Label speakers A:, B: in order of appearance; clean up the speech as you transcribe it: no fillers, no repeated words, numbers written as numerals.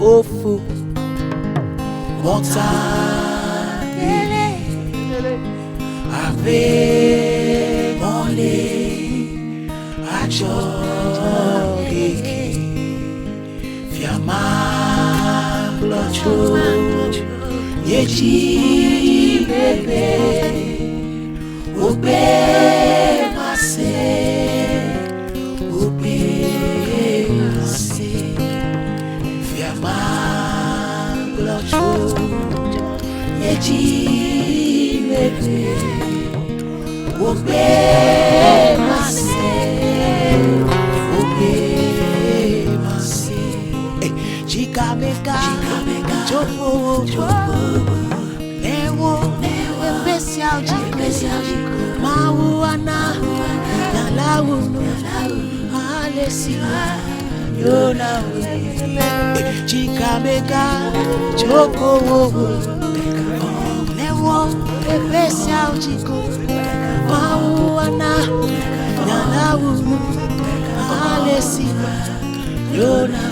A: fofo Mota Ave mole Ajo eke Fiama blocho Yeji bebe Obe mase Obe mase Fiama blocho Yeji bebe Obe mase Obe mase Chika meka Chopo Lewo Especial Jico Mauana Nalawunu Alessi Yona Chika meka Chopo Lewo Especial Jico Mauana Nalawunu Alessi Yona